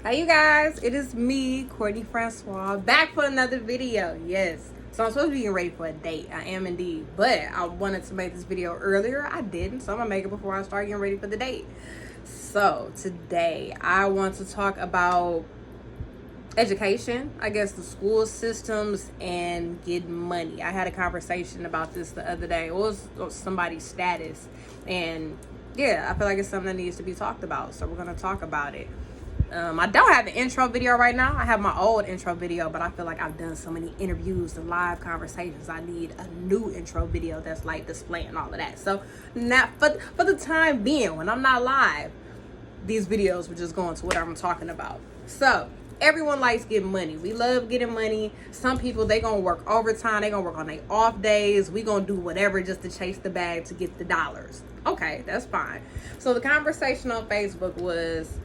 Hi you guys, it is me, Courtney Francois, back for another video. Yes, so I'm supposed to be getting ready for a date. I am indeed, but I wanted to make this video earlier. I didn't, so I'm gonna make it before I start getting ready for the date. So today I want to talk about education, I guess the school systems, and getting money. I had a conversation about this the other day. It was somebody's status, and yeah, I feel like it's something that needs to be talked about, so we're gonna talk about it. I don't have an intro video right now. I have my old intro video, but I feel like I've done so many interviews and live conversations. I need a new intro video that's like displaying all of that. So not for the time being, when I'm not live, these videos will just go into what I'm talking about. So everyone likes getting money. We love getting money. Some people, they gonna work overtime. They gonna work on their off days. We gonna do whatever just to chase the bag to get the dollars. Okay, that's fine. So the conversation on Facebook was,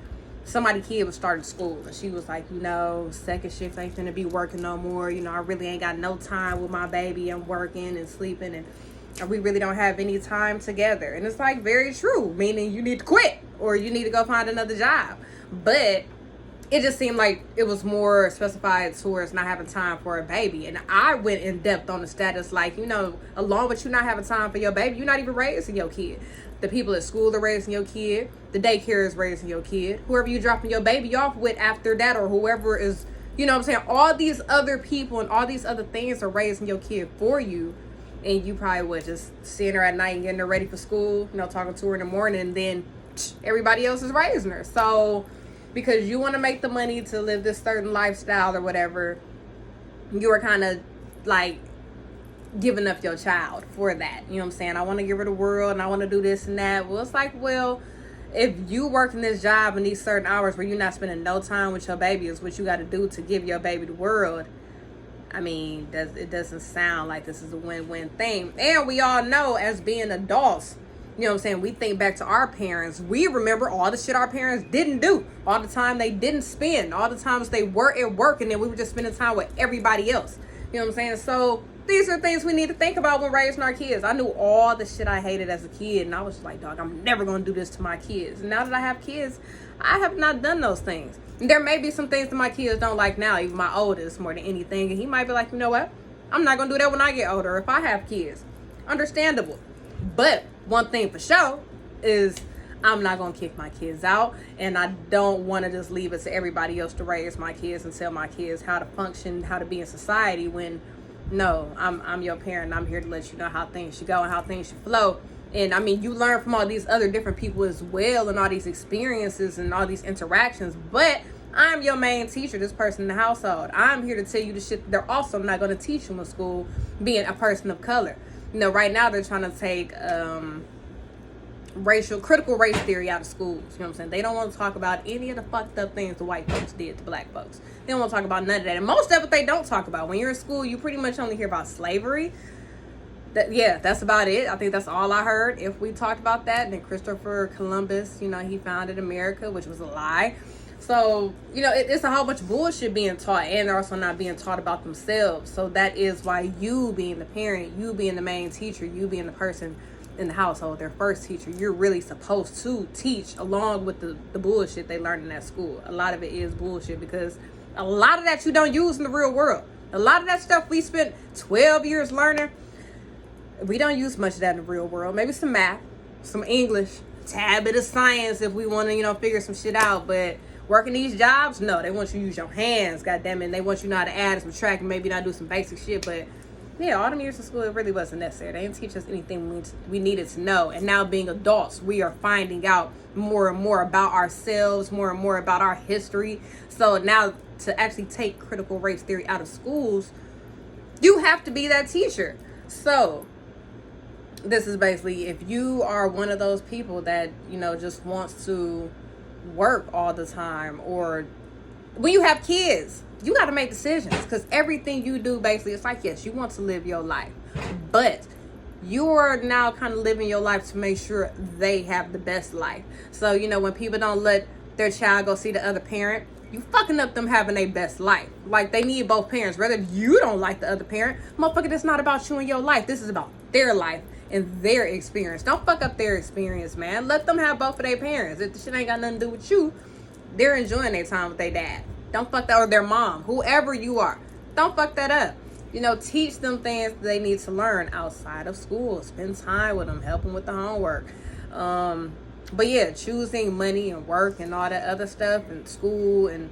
somebody kid was starting school and she was like, second shift ain't gonna be working no more. I really ain't got no time with my baby. I'm working and sleeping and we really don't have any time together. And it's like very true, meaning you need to quit or you need to go find another job. But it just seemed like it was more specified towards not having time for a baby. And I went in depth on the status, like, along with you not having time for your baby, you're not even raising your kid. The people at school are raising your kid. The daycare is raising your kid. Whoever you dropping your baby off with after that, or whoever is, all these other people and all these other things are raising your kid for you. And you probably would just seeing her at night and getting her ready for school, talking to her in the morning, and then everybody else is raising her. So because you want to make the money to live this certain lifestyle or whatever, you are kind of like giving up your child for that. I want to give her the world and I want to do this and that. Well, it's like, if you working this job in these certain hours where you're not spending no time with your baby is what you got to do to give your baby the world. I mean, it doesn't sound like this is a win-win thing. And we all know, as being adults, we think back to our parents. We remember all the shit our parents didn't do, all the time they didn't spend, all the times they were at work and then we were just spending time with everybody else. So these are things we need to think about when raising our kids. I knew all the shit I hated as a kid, and I was like, dog, I'm never going to do this to my kids. And now that I have kids, I have not done those things. And there may be some things that my kids don't like now, even my oldest, more than anything. And he might be like, you know what? I'm not going to do that when I get older if I have kids. Understandable. But one thing for sure is I'm not going to kick my kids out. And I don't want to just leave it to everybody else to raise my kids and tell my kids how to function, how to be in society, when no, I'm your parent. I'm here to let you know how things should go and how things should flow. And I mean, you learn from all these other different people as well, and all these experiences and all these interactions. But I'm your main teacher, this person in the household. I'm here to tell you the shit they're also not going to teach you in school, being a person of color. Right now they're trying to take critical race theory out of schools. They don't want to talk about any of the fucked up things the white folks did to black folks. They don't want to talk about none of that. And most of it they don't talk about. When you're in school, you pretty much only hear about slavery. That's about it. I think that's all I heard. If we talked about that, then Christopher Columbus, he founded America, which was a lie. So, it's a whole bunch of bullshit being taught, and they're also not being taught about themselves. So that is why you being the parent, you being the main teacher, you being the person in the household, their first teacher, you're really supposed to teach along with the bullshit they learned in that school. A lot of it is bullshit because a lot of that you don't use in the real world. A lot of that stuff we spent 12 years learning, we don't use much of that in the real world. Maybe some math, some English, a tad bit of science if we want to, figure some shit out. But working these jobs, no, they want you to use your hands, goddamn it. They want you not to add and subtract and maybe not do some basic shit. But yeah, all them years of school, it really wasn't necessary. They didn't teach us anything we needed to know. And now being adults, we are finding out more and more about ourselves, more and more about our history. So now to actually take critical race theory out of schools, you have to be that teacher. So this is basically, if you are one of those people that, just wants to work all the time, or when you have kids, you got to make decisions, because everything you do, basically, it's like, yes, you want to live your life, but you're now kind of living your life to make sure they have the best life. So, when people don't let their child go see the other parent, you fucking up them having their best life. Like, they need both parents. Whether you don't like the other parent, motherfucker, this not about you and your life. This is about their life and their experience. Don't fuck up their experience, man. Let them have both of their parents. If the shit ain't got nothing to do with you, they're enjoying their time with their dad. Don't fuck that, or their mom, whoever you are. Don't fuck that up. You know, teach them things they need to learn outside of school. Spend time with them, help them with the homework. But yeah, choosing money and work and all that other stuff and school, and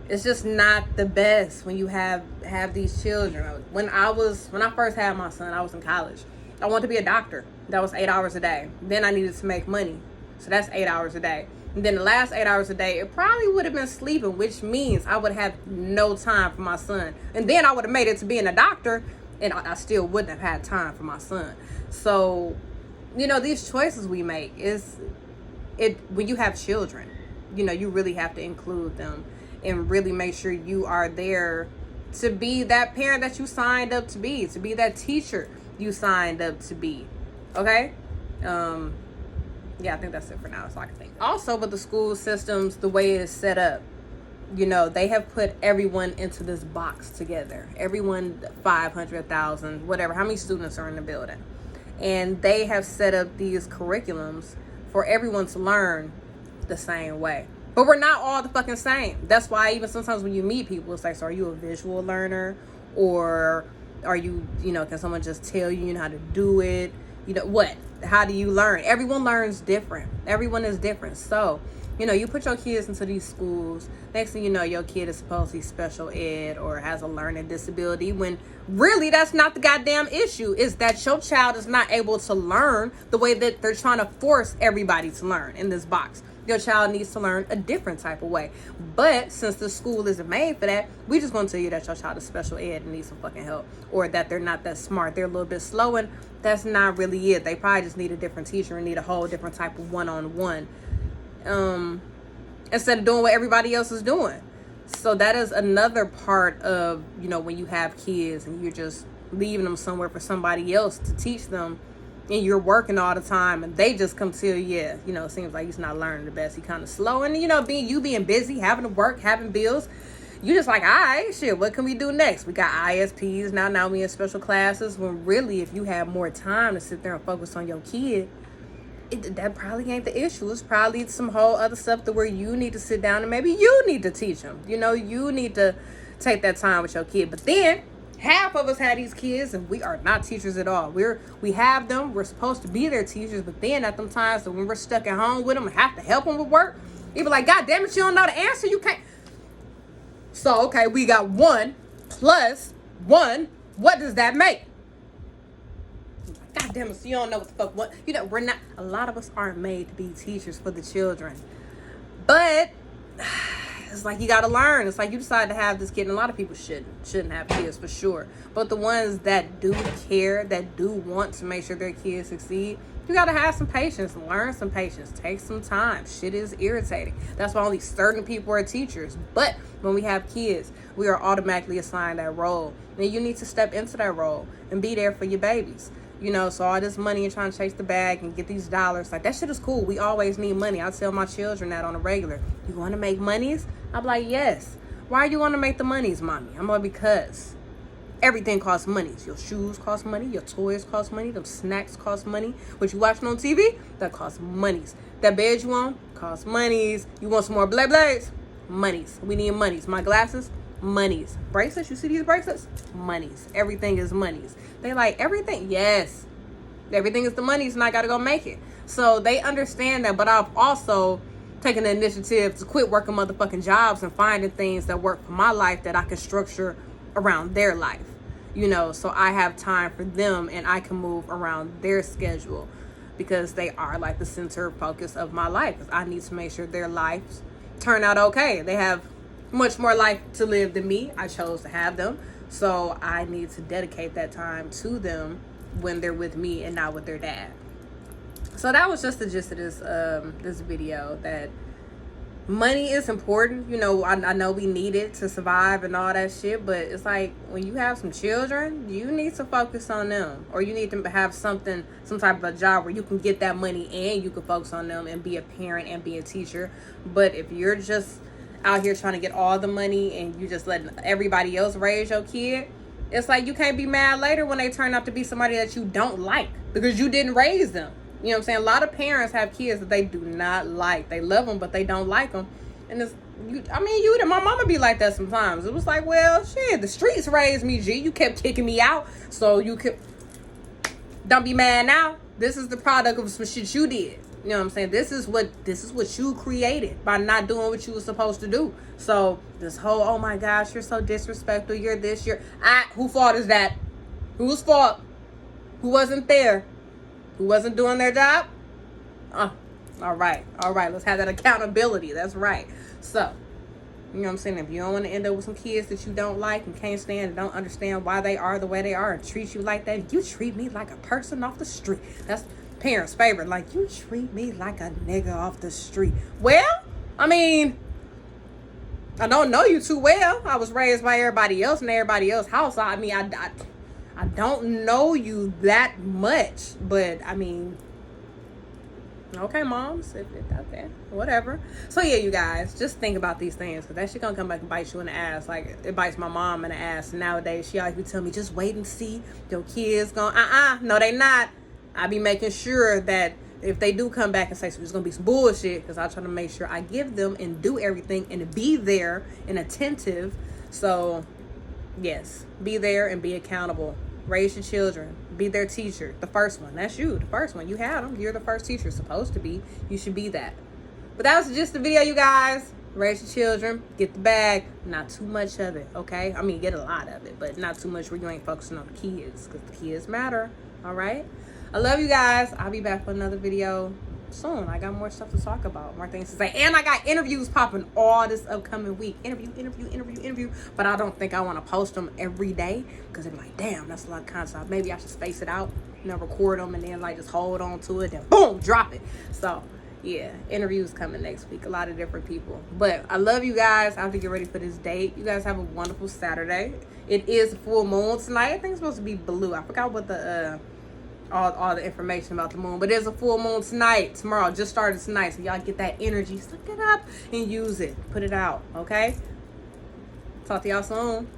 it's just not the best when you have these children. When I first had my son, I was in college. I wanted to be a doctor. That was 8 hours a day. Then I needed to make money. So that's 8 hours a day. And then the last 8 hours a day, it probably would have been sleeping, which means I would have no time for my son. And then I would have made it to being a doctor, and I still wouldn't have had time for my son. So, you know, these choices we make when you have children, you know, you really have to include them and really make sure you are there to be that parent that you signed up to be that teacher you signed up to be. Okay? Yeah, I think that's it for now. That's all I can think. Also, with the school systems, the way it is set up, you know, they have put everyone into this box together. Everyone, 500,000, whatever, how many students are in the building. And they have set up these curriculums for everyone to learn the same way. But we're not all the fucking same. That's why even sometimes when you meet people, it's like, so are you a visual learner? Or are you, you know, can someone just tell you how to do it? You know, what? How do you learn? Everyone learns different. Everyone is different. So, you know, you put your kids into these schools. Next thing you know, your kid is supposed to be special ed or has a learning disability, when really that's not the goddamn issue. Is that your child is not able to learn the way that they're trying to force everybody to learn in this box. Your child needs to learn a different type of way. But since the school isn't made for that, we just gonna tell you that your child is special ed and needs some fucking help, or that they're not that smart, they're a little bit slow, and that's not really it. They probably just need a different teacher and need a whole different type of one-on-one, instead of doing what everybody else is doing. So that is another part of, you know, when you have kids and you're just leaving them somewhere for somebody else to teach them, and you're working all the time, and they just come to you, yeah, you know, it seems like he's not learning the best. He kind of slow. And, you know, being busy, having to work, having bills, you just like, all right, shit, what can we do next? We got ISPs now we in special classes, when really if you have more time to sit there and focus on your kid, that probably ain't the issue. It's probably some whole other stuff to where you need to sit down and maybe you need to teach them. You know, you need to take that time with your kid. But then half of us had these kids and we are not teachers at all. We have them. We're supposed to be their teachers, but then at them times when we're stuck at home with them and have to help them with work, you be like, God damn it, you don't know the answer. You can't. So, okay, we got 1 plus 1. What does that make? God damn it, so you don't know what the fuck. What, you know, we're not, a lot of us aren't made to be teachers for the children. But it's like you gotta learn. It's like you decide to have this kid, and a lot of people shouldn't have kids for sure. But the ones that do care, that do want to make sure their kids succeed, you gotta have some patience, learn some patience, take some time. Shit is irritating. That's why only certain people are teachers. But when we have kids, we are automatically assigned that role. And you need to step into that role and be there for your babies. You know, so all this money and trying to chase the bag and get these dollars, like, that shit is cool. We always need money. I tell my children that on a regular. You want to make monies? I'm like, yes. Why do you want to make the monies, mommy? I'm like, because everything costs money. Your shoes cost money. Your toys cost money. Them snacks cost money. What you watching on TV? That costs monies. That bed you on? Costs monies. You want some more blades? Monies. We need monies. My glasses? Monies. Bracelets? You see these bracelets? Monies. Everything is monies. They like, everything? Yes. Everything is the monies, and I got to go make it. So they understand that, but I've also taken the initiative to quit working motherfucking jobs and finding things that work for my life that I can structure around their life. You know, so I have time for them and I can move around their schedule because they are like the center focus of my life. I need to make sure their lives turn out okay. They have much more life to live than me. I chose to have them. So I need to dedicate that time to them when they're with me and not with their dad. So that was just the gist of this video, that money is important. You know, I know we need it to survive and all that shit, but it's like when you have some children, you need to focus on them, or you need to have some type of a job where you can get that money and you can focus on them and be a parent and be a teacher. But if you're just out here trying to get all the money and you just letting everybody else raise your kid, it's like you can't be mad later when they turn out to be somebody that you don't like because you didn't raise them. You know what I'm saying? A lot of parents have kids that they do not like. They love them, but they don't like them. And it's, my mama be like that sometimes. It was like, well, shit, the streets raised me, G. You kept kicking me out, so you could. Don't be mad now. This is the product of some shit you did. You know what I'm saying? This is what you created by not doing what you were supposed to do. So this whole, oh my gosh, you're so disrespectful. You're this. Who fault is that? Whose fault? Who wasn't there? Who wasn't doing their job? All right. Let's have that accountability. That's right. So, you know what I'm saying? If you don't want to end up with some kids that you don't like and can't stand and don't understand why they are the way they are and treat you like that, you treat me like a person off the street. That's parents' favorite. Like, you treat me like a nigga off the street. Well, I don't know you too well. I was raised by everybody else in everybody else's house. I don't know you that much, but okay, moms, okay, whatever. So yeah, you guys, just think about these things, because that shit gonna come back and bite you in the ass. Like, it bites my mom in the ass nowadays. She always be telling me, just wait and see. Your kids gonna, no, they not. I be making sure that if they do come back and say there's gonna be some bullshit, because I try to make sure I give them and do everything and be there and attentive. So yes, be there and be accountable. Raise your children. Be their teacher. The first one. That's you. The first one. You had them. You're the first teacher. Supposed to be. You should be that. But that was just the video, you guys. Raise your children. Get the bag. Not too much of it, okay? Get a lot of it, but not too much where you ain't focusing on the kids, because the kids matter, all right? I love you guys. I'll be back for another video soon. I got more stuff to talk about, more things to say, and I got interviews popping all this upcoming week. Interview, but I don't think I want to post them every day, because I'm like, damn, that's a lot of content. Maybe I should space it out, record them and then just hold on to it, then boom, drop it. So yeah, interviews coming next week, a lot of different people. But I love you guys. I have to get ready for this date. You guys have a wonderful Saturday. It is full moon tonight. I think it's supposed to be blue. I forgot what the all the information about the moon, but there's a full moon tonight. Tomorrow just started tonight, so y'all get that energy, suck it up and use it, put it out. Okay, talk to y'all soon.